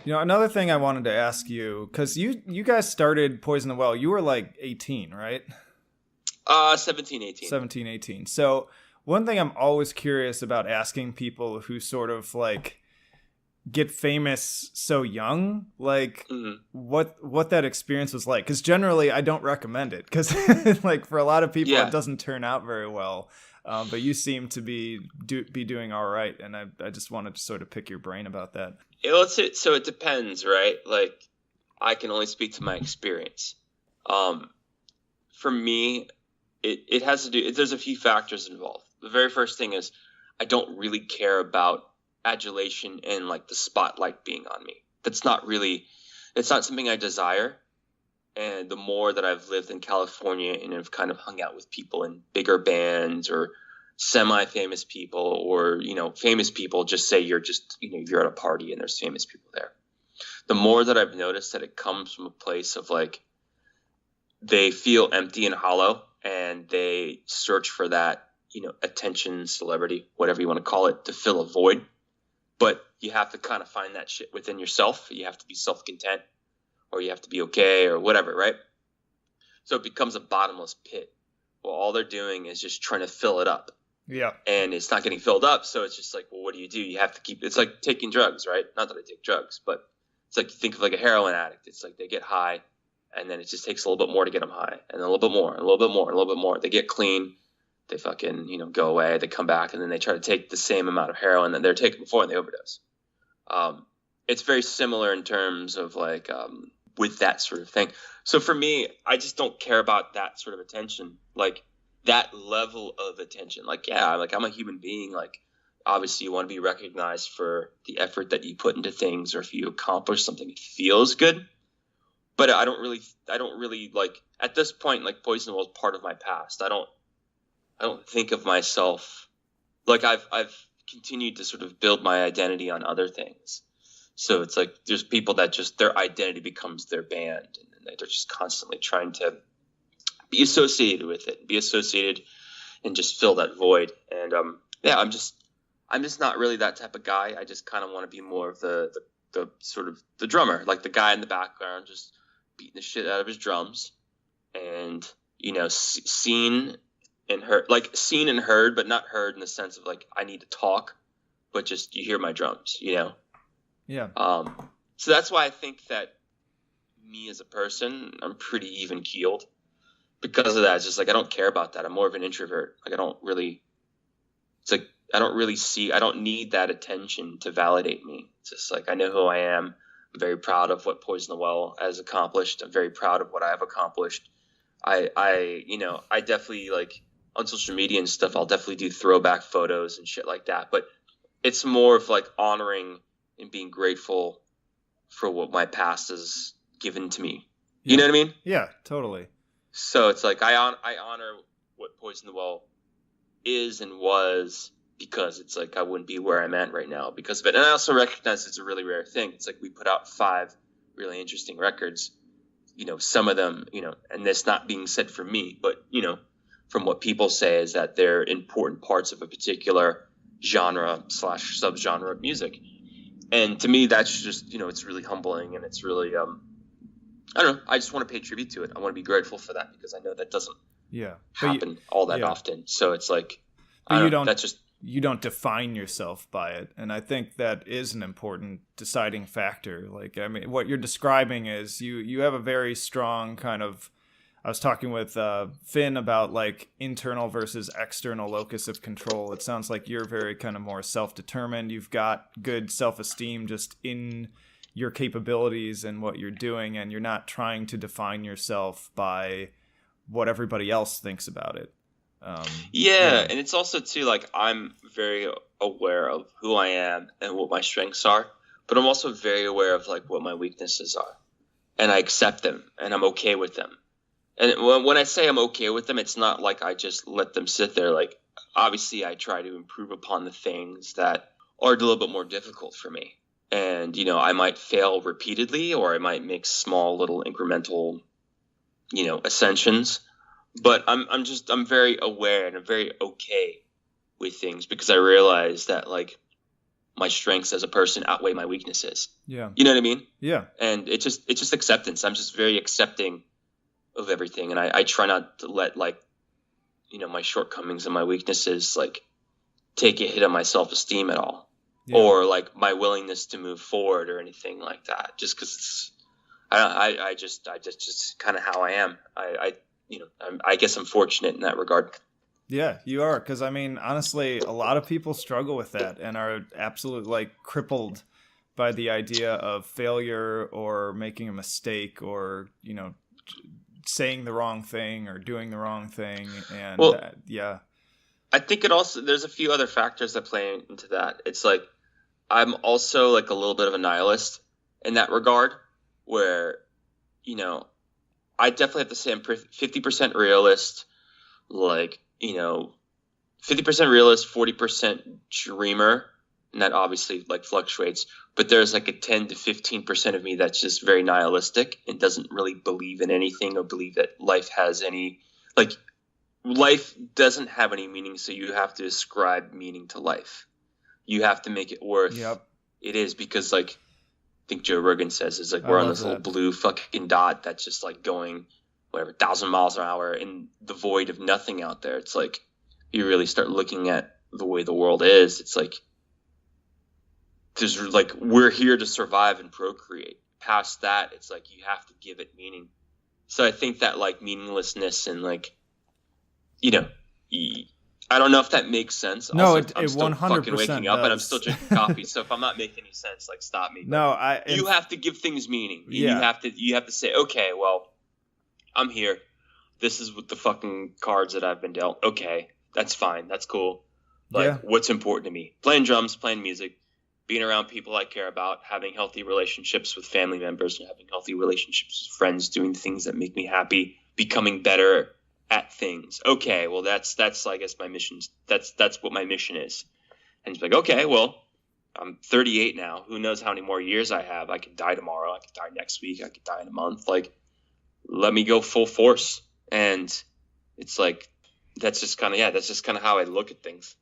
Another thing I wanted to ask you, because you guys started Poison the Well, you were like 18, right? 17, 18. 17, 18. So one thing I'm always curious about asking people who sort of like get famous so young, like what that experience was like. Because generally I don't recommend it, because like for a lot of people it Yeah. doesn't turn out very well. But you seem to be doing all right, and I just wanted to sort of pick your brain about that. So it depends, right? Like, I can only speak to my experience. For me, it has to do, there's a few factors involved. The very first thing is I don't really care about adulation and like the spotlight being on me. It's not something I desire. And the more that I've lived in California and have kind of hung out with people in bigger bands or semi-famous people, or, famous people, just say you're at a party and there's famous people there. The more that I've noticed that it comes from a place of like, they feel empty and hollow and they search for that, attention, celebrity, whatever you want to call it, to fill a void. But you have to kind of find that shit within yourself. You have to be self-content, or you have to be okay, or whatever, right? So it becomes a bottomless pit. Well, all they're doing is just trying to fill it up. Yeah. And it's not getting filled up. So it's just like, well, what do? You have to keep, it's like taking drugs, right? Not that I take drugs, but it's like, you think of like a heroin addict. It's like they get high and then it just takes a little bit more to get them high, and then a little bit more, and a little bit more, and a little bit more. They get clean. They fucking, go away. They come back and then they try to take the same amount of heroin that they're taking before and they overdose. It's very similar in terms of like, with that sort of thing. So for me, I just don't care about that sort of attention, like that level of attention. Like, yeah, like I'm a human being. Like, obviously you want to be recognized for the effort that you put into things, or if you accomplish something, it feels good. But I don't really like, at this point, like Poison the Well is part of my past. I don't think of myself like I've continued to sort of build my identity on other things. So it's like there's people that just their identity becomes their band, and they're just constantly trying to be associated with it, be associated, and just fill that void. And yeah, I'm just not really that type of guy. I just kind of want to be more of the sort of the drummer, like the guy in the background, just beating the shit out of his drums, and seen and heard, but not heard in the sense of like I need to talk, but just you hear my drums, Yeah. So that's why I think that me as a person, I'm pretty even keeled because of that. It's just like I don't care about that. I'm more of an introvert. Like I don't really I don't need that attention to validate me. It's just like I know who I am. I'm very proud of what Poison the Well has accomplished. I'm very proud of what I have accomplished. I definitely, like, on social media and stuff, I'll definitely do throwback photos and shit like that. But it's more of like honoring and being grateful for what my past has given to me. Yeah. You know what I mean? Yeah, totally. So it's like I honor what Poison the Well is and was, because it's like I wouldn't be where I'm at right now because of it. And I also recognize it's a really rare thing. It's like we put out 5 really interesting records. Some of them, and that's not being said for me, but, from what people say is that they're important parts of a particular genre / subgenre of music. And to me, that's just, it's really humbling, and it's really, I don't know. I just want to pay tribute to it. I want to be grateful for that because I know that doesn't happen all that often. So it's like, you don't define yourself by it. And I think that is an important deciding factor. Like, I mean, what you're describing is you have a very strong kind of, I was talking with Finn about like internal versus external locus of control. It sounds like you're very kind of more self-determined. You've got good self-esteem just in your capabilities and what you're doing, and you're not trying to define yourself by what everybody else thinks about it. And it's also too, like, I'm very aware of who I am and what my strengths are, but I'm also very aware of like what my weaknesses are, and I accept them and I'm okay with them. And when I say I'm okay with them, it's not like I just let them sit there. Like, obviously I try to improve upon the things that are a little bit more difficult for me. And, I might fail repeatedly, or I might make small little incremental, ascensions. But I'm very aware and I'm very okay with things, because I realize that, like, my strengths as a person outweigh my weaknesses. Yeah. You know what I mean? Yeah. And it's just acceptance. I'm just very accepting of everything. And I try not to let like, you know, my shortcomings and my weaknesses like take a hit on my self-esteem at all. Yeah. Or like my willingness to move forward or anything like that. Just because it's, I just kind of how I am. I guess I'm fortunate in that regard. Yeah, you are. Because I mean, honestly, a lot of people struggle with that and are absolutely like crippled by the idea of failure or making a mistake or, you know, saying the wrong thing or doing the wrong thing. And yeah. I think it also, there's a few other factors that play into that. It's like, I'm also like a little bit of a nihilist in that regard where, you know, I definitely have to say I'm 50% realist, like, you know, 50% realist, 40% dreamer. And that obviously like fluctuates, but there's like a 10 to 15% of me that's just very nihilistic and doesn't really believe in anything or believe that life has any, like, life doesn't have any meaning. So you have to ascribe meaning to life. You have to make it worth it is, because like I think Joe Rogan says is like we're on this little blue fucking dot that's just like going whatever 1,000 miles an hour in the void of nothing out there. It's like you really start looking at the way the world is. It's like there's like we're here to survive and procreate. Past that, it's like you have to give it meaning. So I think that like meaninglessness and like, you know, I don't know if that makes sense. No, also, I'm still 100% fucking waking up does. and I'm still drinking coffee. So if I'm not making any sense, like stop me. No, you have to give things meaning. Yeah. You have to say, okay, well, I'm here. This is what the fucking cards that I've been dealt. Okay, that's fine. That's cool. Like, what's important to me? Playing drums, playing music, being around people I care about, having healthy relationships with family members, and having healthy relationships with friends, doing things that make me happy, becoming better at things. Okay, well that's I guess my mission. That's what my mission is. And it's like, okay, well, I'm 38 now. Who knows how many more years I have? I could die tomorrow. I could die next week. I could die in a month. Like, let me go full force. And it's like that's just kind of how I look at things.